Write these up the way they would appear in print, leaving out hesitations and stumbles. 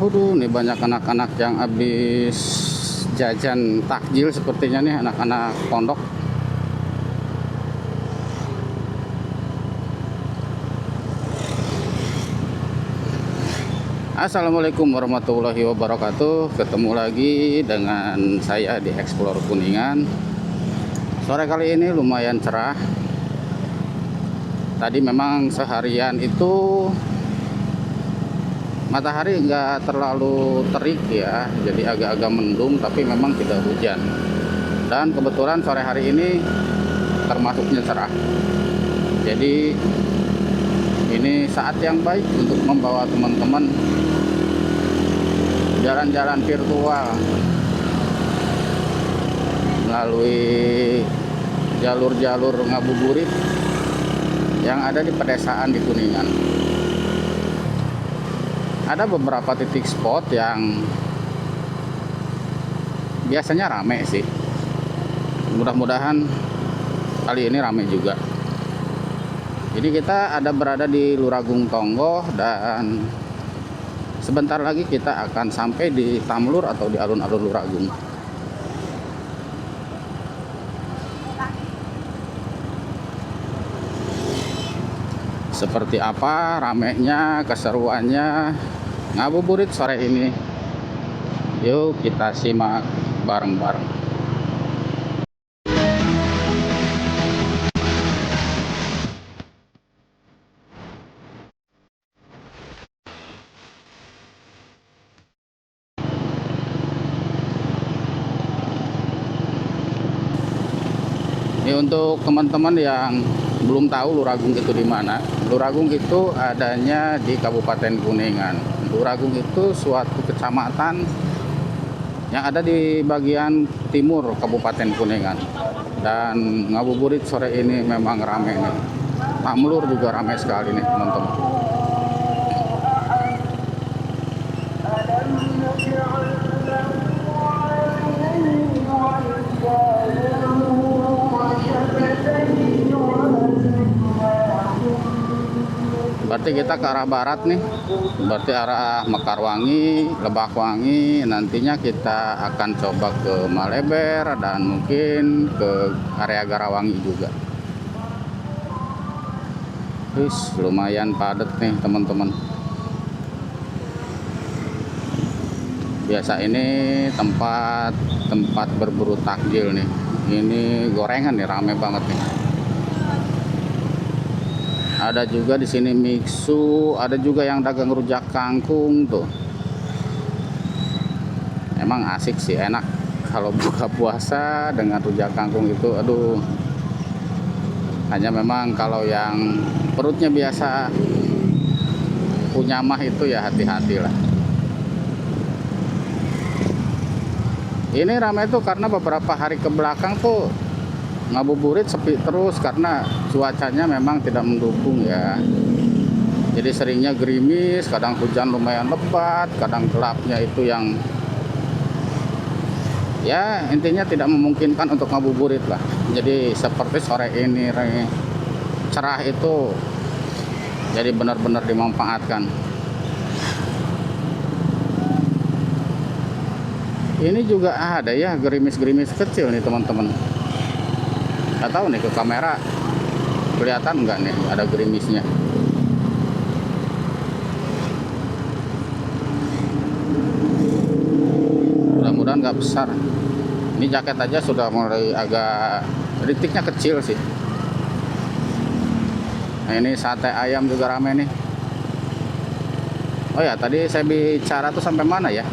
Waduh, nih banyak anak-anak yang habis jajan takjil sepertinya nih, anak-anak pondok. Assalamualaikum warahmatullahi wabarakatuh. Ketemu lagi dengan saya di Explore Kuningan. Sore kali ini lumayan cerah. Tadi memang seharian itu matahari nggak terlalu terik ya, jadi agak-agak mendung, tapi memang tidak hujan. Dan kebetulan sore hari ini termasuknya cerah. Jadi ini saat yang baik untuk membawa teman-teman jalan-jalan virtual melalui jalur-jalur ngabuburit yang ada di pedesaan di Kuningan. Ada beberapa titik spot yang biasanya rame sih. Mudah-mudahan kali ini rame juga. Jadi kita ada berada di Luragung Tonggo, dan sebentar lagi kita akan sampai di Tamlur atau di alun-alun Luragung. Seperti apa ramenya, keseruannya ngabuburit sore ini? Yuk kita simak bareng-bareng. Ini untuk teman-teman yang belum tahu Luragung itu di mana. Luragung itu adanya di Kabupaten Kuningan. Luragung itu suatu kecamatan yang ada di bagian timur Kabupaten Kuningan. Dan ngabuburit sore ini memang ramai nih. Tamlur juga ramai sekali nih teman-teman. Berarti kita ke arah barat nih, berarti arah Mekarwangi, Lebakwangi. Nantinya kita akan coba ke Maleber dan mungkin ke area Garawangi juga. Lumayan padat nih teman-teman. Biasa ini tempat berburu takjil nih. Ini gorengan nih, rame banget nih. Ada juga di sini mixu, ada juga yang dagang rujak kangkung tuh. Emang asik sih, enak kalau buka puasa dengan rujak kangkung itu. Aduh. Hanya memang kalau yang perutnya biasa punya mah itu ya hati-hatilah. Ini ramai tuh karena beberapa hari ke belakang tuh ngabuburit sepi terus karena cuacanya memang tidak mendukung ya. Jadi seringnya gerimis, kadang hujan lumayan lebat, kadang gelapnya itu yang ya intinya tidak memungkinkan untuk ngabuburit lah. Jadi seperti sore ini cerah itu jadi benar-benar dimanfaatkan. Ini juga ada ya gerimis-gerimis kecil nih teman-teman. Nggak tahu nih ke kamera kelihatan nggak nih ada gerimisnya. Mudah-mudahan nggak besar. Ini jaket aja sudah mulai agak ritiknya kecil sih. Nah ini sate ayam juga rame nih. Oh ya, tadi saya bicara tuh sampai mana ya?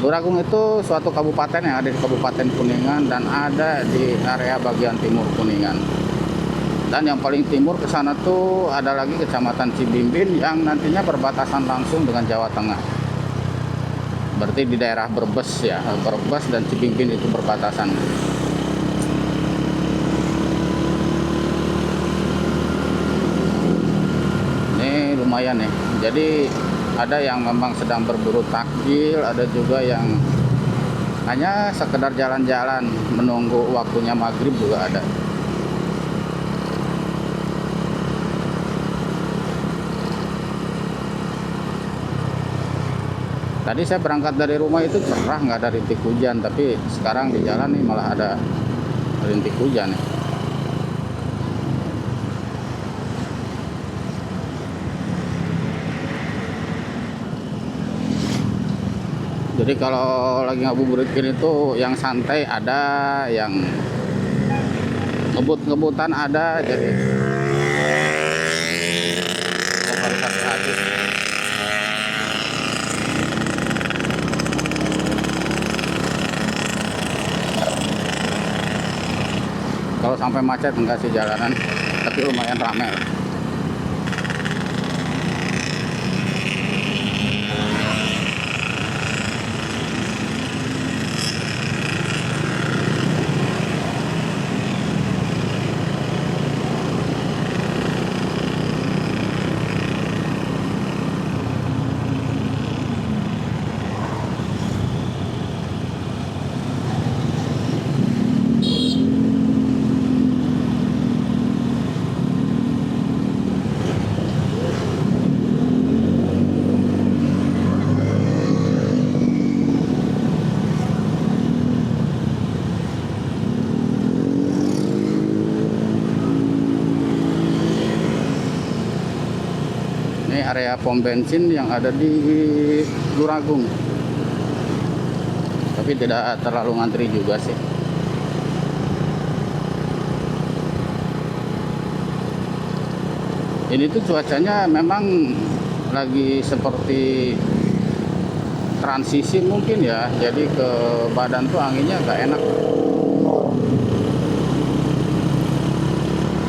Luragung itu suatu kabupaten yang ada di Kabupaten Kuningan dan ada di area bagian timur Kuningan. Dan yang paling timur ke sana tuh ada lagi Kecamatan Cibimbing yang nantinya berbatasan langsung dengan Jawa Tengah. Berarti di daerah Brebes ya, Brebes dan Cibimbing itu berbatasan. Ini lumayan nih. Jadi ada yang memang sedang berburu takjil, ada juga yang hanya sekedar jalan-jalan menunggu waktunya maghrib juga ada. Tadi saya berangkat dari rumah itu cerah, nggak ada rintik hujan, tapi sekarang di jalan nih malah ada rintik hujan nih. Jadi kalau lagi ngabuburit gini tuh yang santai ada, yang ngebut-ngebutan ada, jadi harus hati-hati. Kalau sampai macet enggak sih jalanan, tapi lumayan ramai. Ini area pom bensin yang ada di Luragung, tapi tidak terlalu ngantri juga sih. Ini tuh cuacanya memang lagi seperti transisi mungkin ya, jadi ke badan tuh anginnya gak enak.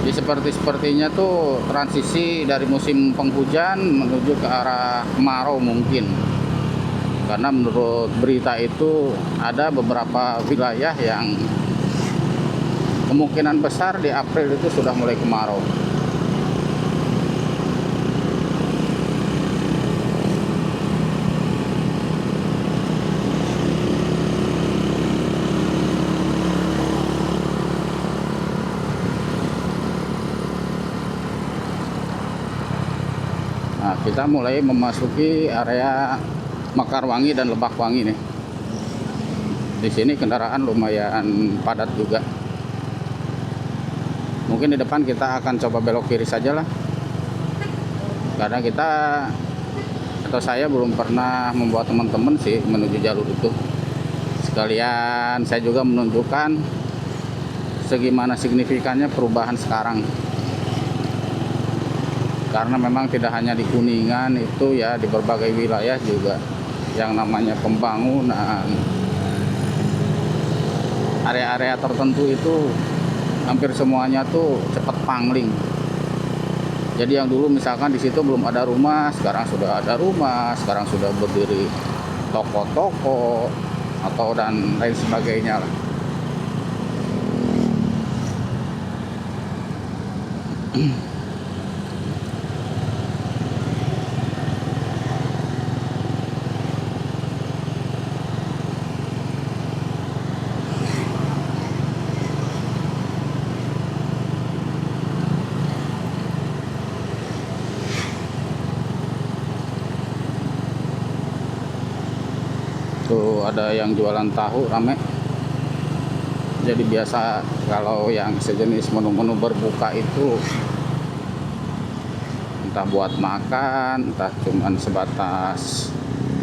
Jadi sepertinya tuh transisi dari musim penghujan menuju ke arah kemarau mungkin. Karena menurut berita itu ada beberapa wilayah yang kemungkinan besar di April itu sudah mulai kemarau. Nah, kita mulai memasuki area Mekarwangi dan Lebakwangi nih. Di sini kendaraan lumayan padat juga. Mungkin di depan kita akan coba belok kiri saja lah. Karena kita atau saya belum pernah membawa teman-teman sih menuju jalur itu. Sekalian saya juga menunjukkan segimana signifikannya perubahan sekarang. Karena memang tidak hanya di Kuningan itu ya, di berbagai wilayah juga yang namanya pembangunan area-area tertentu itu hampir semuanya tuh cepat pangling. Jadi yang dulu misalkan di situ belum ada rumah, sekarang sudah ada rumah, sekarang sudah berdiri toko-toko atau dan lain sebagainya lah. Tuh ada yang jualan tahu rame. Jadi biasa kalau yang sejenis menu-menu berbuka itu entah buat makan, entah cuman sebatas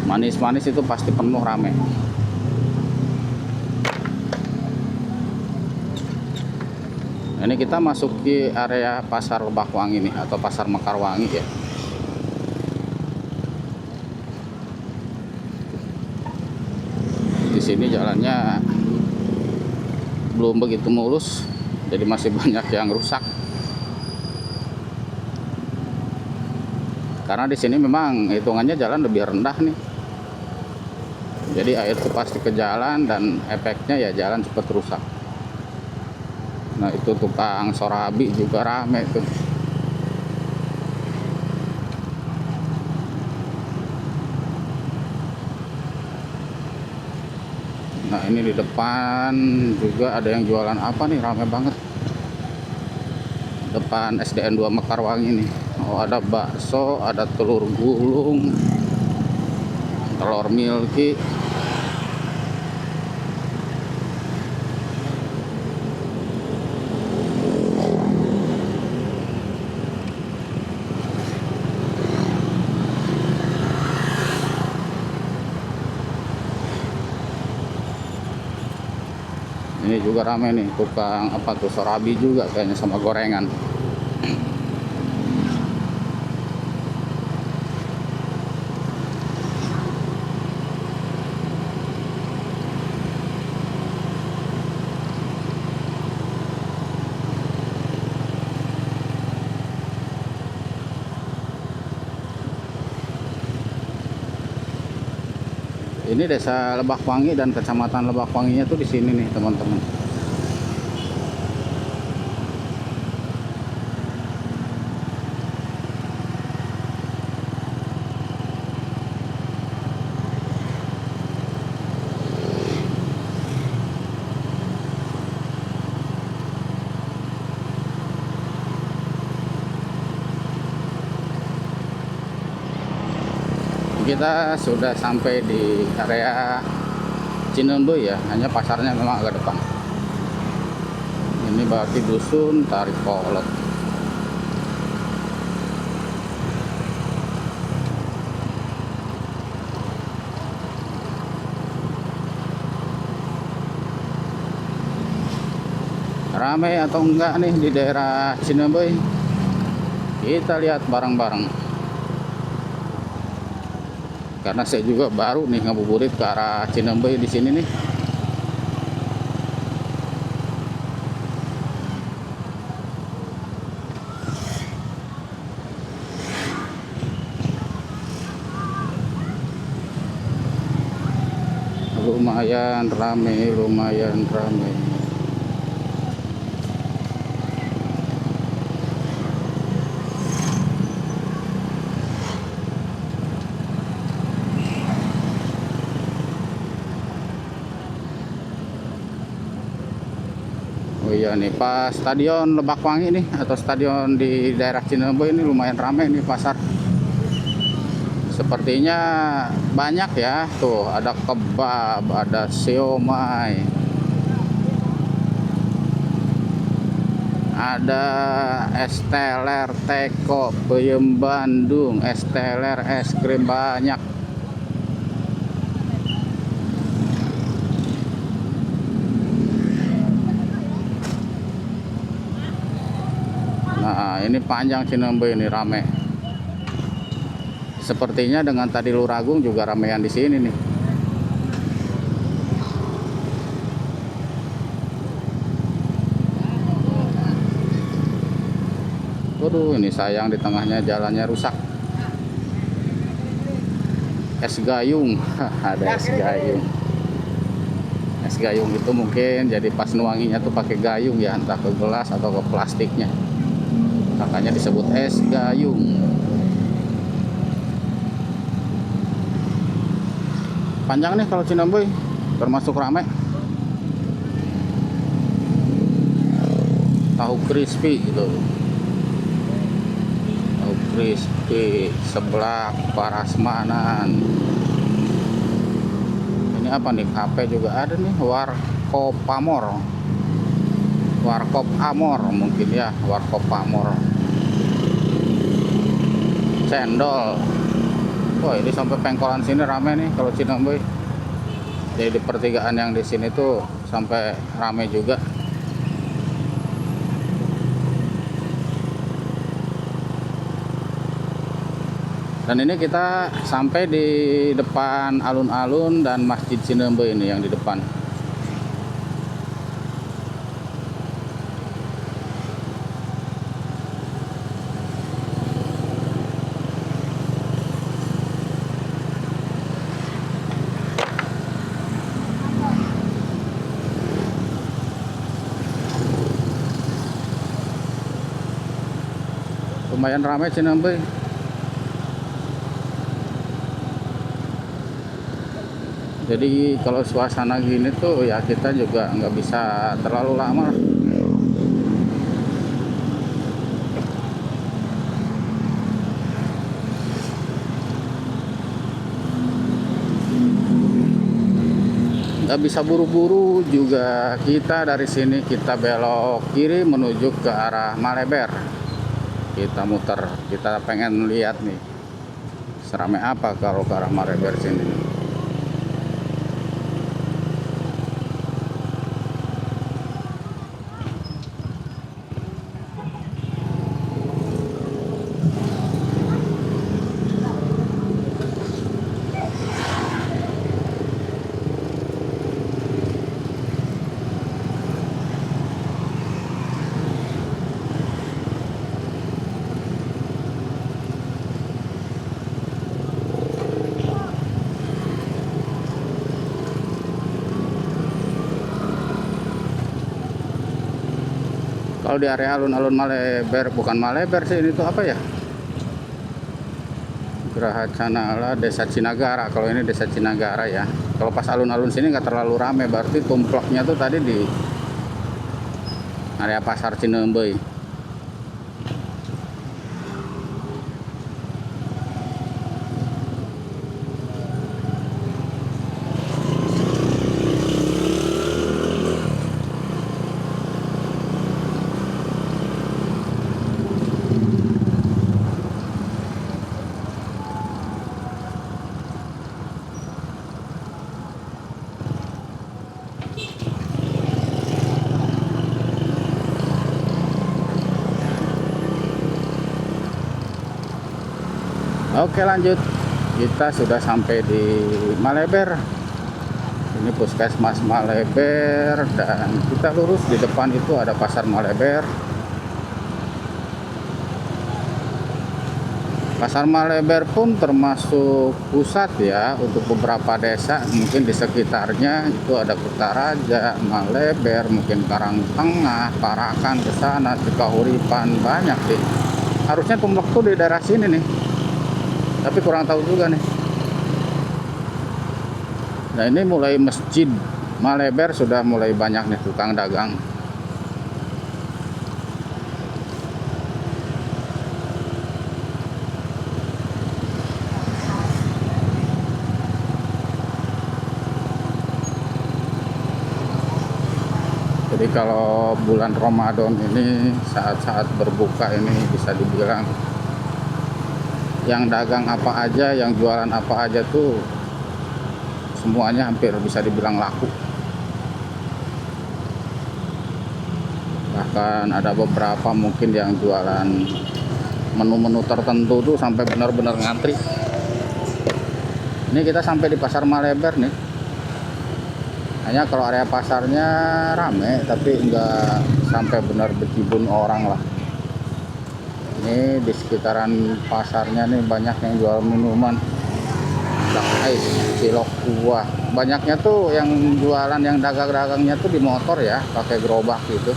manis-manis itu pasti penuh rame. Ini kita masuk ke area pasar Lebakwangi nih atau pasar Mekarwangi ya. Di sini jalannya belum begitu mulus, jadi masih banyak yang rusak. Karena di sini memang hitungannya jalan lebih rendah nih. Jadi air itu pasti ke jalan dan efeknya ya jalan cepat rusak. Nah itu tukang sorabi juga rame tuh. Nah ini di depan juga ada yang jualan apa nih, rame banget. Depan SDN 2 Mekarwangi nih. Oh ada bakso, ada telur gulung, telur milky. Ini juga ramai nih, tukang apa tuh, sorabi juga kayaknya sama gorengan. Ini desa Lebakwangi dan kecamatan Lebakwanginya tuh di sini nih teman-teman. Kita sudah sampai di area Cinembe ya, hanya pasarnya memang agak depan. Ini berarti dusun Tarik Kolot. Ramai atau enggak nih di daerah Cinembe? Kita lihat bareng-bareng. Karena saya juga baru nih ngabuburit ke arah Cinembe di sini nih. Lumayan ramai, lumayan ramai. Oh iya nih, pas stadion Lebakwangi nih atau stadion di daerah Cinembe ini lumayan ramai nih pasar. Sepertinya banyak ya, tuh ada kebab, ada siomay, ada es teler, teko, peyem Bandung, es teler, es krim banyak. Nah, ini panjang Cinembe ini rame. Sepertinya dengan tadi Luragung juga ramean di sini nih. Waduh, ini sayang di tengahnya jalannya rusak. Es gayung, ada es gayung. Es gayung itu mungkin jadi pas nuanginya tuh pakai gayung ya, entah ke gelas atau ke plastiknya. Makanya disebut es gayung. Panjang nih kalau Cinembe, termasuk ramai. Tahu crispy gitu. Tahu crispy, seblak, parasmanan. Ini apa nih? Kafe juga ada nih, Warkop Pamor. Warkop Amor mungkin ya, Warkop Pamor. Cendol. Wah, ini sampai pengkolan sini rame nih kalau Cinembe. Jadi di pertigaan yang di sini tuh sampai rame juga. Dan ini kita sampai di depan alun-alun dan Masjid Cinembe ini yang di depan. Lumayan ramai Cinembe. Jadi kalau suasana gini tuh ya kita juga nggak bisa terlalu lama. nggak bisa buru-buru juga. Kita dari sini kita belok kiri menuju ke arah Maleber. Kita muter, kita pengen lihat nih seramai apa kalau ke arah Maleber sini. Kalau di area alun-alun Maleber, bukan Maleber sih, ini tuh apa ya? Geraha Canala, Desa Cinagara. Kalau ini Desa Cinagara ya. Kalau pas alun-alun sini nggak terlalu rame, berarti tumploknya tuh tadi di area Pasar Cinembey. Oke, lanjut. Kita sudah sampai di Maleber. Ini Puskesmas Maleber dan kita lurus di depan itu ada Pasar Maleber. Pasar Maleber pun termasuk pusat ya untuk beberapa desa, mungkin di sekitarnya itu ada Kutaraja, Maleber, mungkin Karangtengah, Parakan ke sana, Cikahuripan, banyak sih. Harusnya tumplok tuh di daerah sini nih. Tapi kurang tahu juga nih. Nah, ini mulai Masjid Maleber sudah mulai banyak nih tukang dagang. Jadi kalau bulan Ramadan ini saat-saat berbuka ini bisa dibilang yang dagang apa aja, yang jualan apa aja tuh semuanya hampir bisa dibilang laku. Bahkan ada beberapa mungkin yang jualan menu-menu tertentu tuh sampai benar-benar ngantri. Ini kita sampai di Pasar Maleber nih. Hanya kalau area pasarnya rame, tapi enggak sampai benar berjibun orang lah. Ini di sekitaran pasarnya nih banyak yang jual minuman, black ice, cilok, kuah. Banyaknya tuh yang jualan, yang dagang-dagangnya tuh di motor ya, pakai gerobak gitu.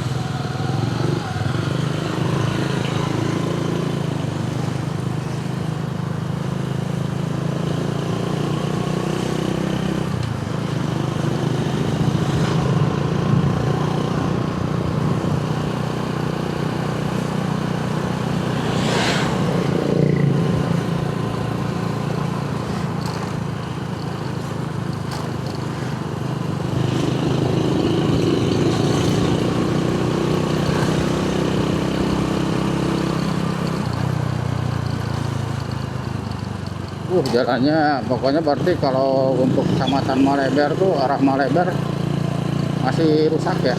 Jalannya pokoknya berarti kalau untuk Kecamatan Maleber tuh arah Maleber masih rusak ya.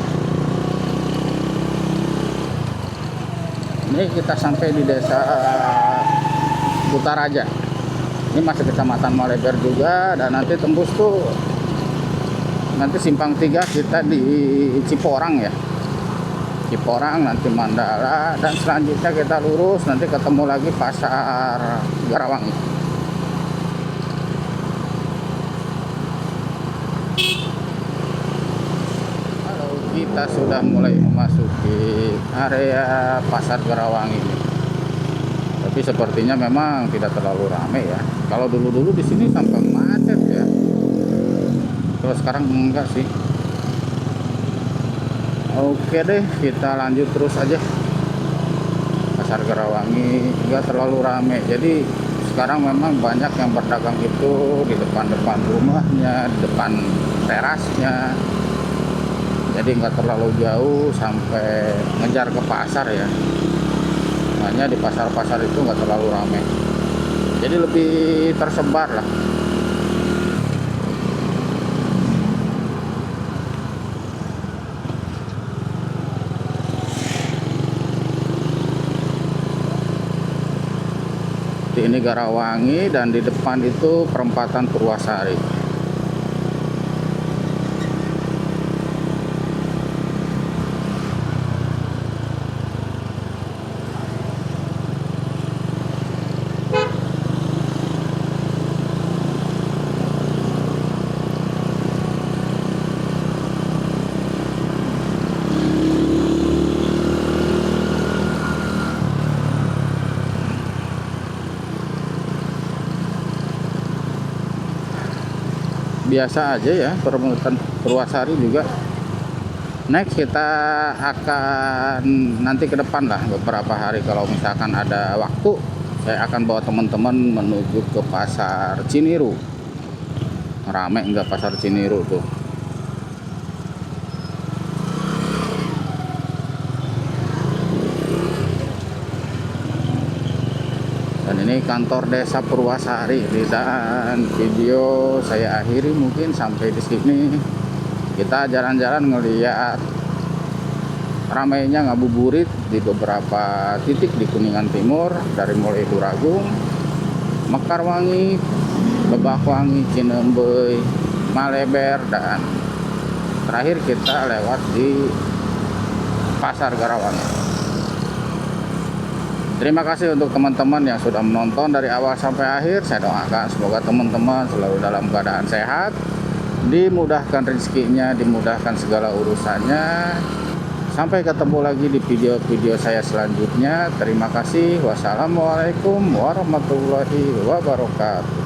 Ini kita sampai di Desa Kutaraja. Ini masih Kecamatan Maleber juga, dan nanti tembus tuh nanti simpang 3 kita di Ciporang ya. Ciporang, nanti Mandala, dan selanjutnya kita lurus nanti ketemu lagi Pasar Garawangi. Kita sudah mulai memasuki area Pasar Garawangi ini. Tapi sepertinya memang tidak terlalu ramai ya. Kalau dulu-dulu di sini sampai macet ya. Kalau sekarang enggak sih. Oke deh, kita lanjut terus aja. Pasar Garawangi enggak terlalu ramai. Jadi sekarang memang banyak yang berdagang itu di depan-depan rumahnya, di depan terasnya. Jadi nggak terlalu jauh sampai ngejar ke pasar ya. Hanya di pasar-pasar itu nggak terlalu ramai. Jadi lebih tersebar lah. Ini Garawangi dan di depan itu perempatan Purwasari. Biasa aja ya, perempatan Purwasari juga. Next kita akan nanti ke depan lah beberapa hari, kalau misalkan ada waktu saya akan bawa teman-teman menuju ke pasar Ciniru. Rame enggak pasar Ciniru tuh? Dan ini kantor desa Purwasari. Dan video saya akhiri mungkin sampai di sini. Kita jalan-jalan ngeliat ramainya ngabuburit di beberapa titik di Kuningan Timur, dari mulai Luragung, Mekarwangi, Lebakwangi, Cinembey, Maleber, dan terakhir kita lewat di Pasar Garawangi. Terima kasih untuk teman-teman yang sudah menonton dari awal sampai akhir. Saya doakan semoga teman-teman selalu dalam keadaan sehat, dimudahkan rezekinya, dimudahkan segala urusannya. Sampai ketemu lagi di video-video saya selanjutnya. Terima kasih. Wassalamualaikum warahmatullahi wabarakatuh.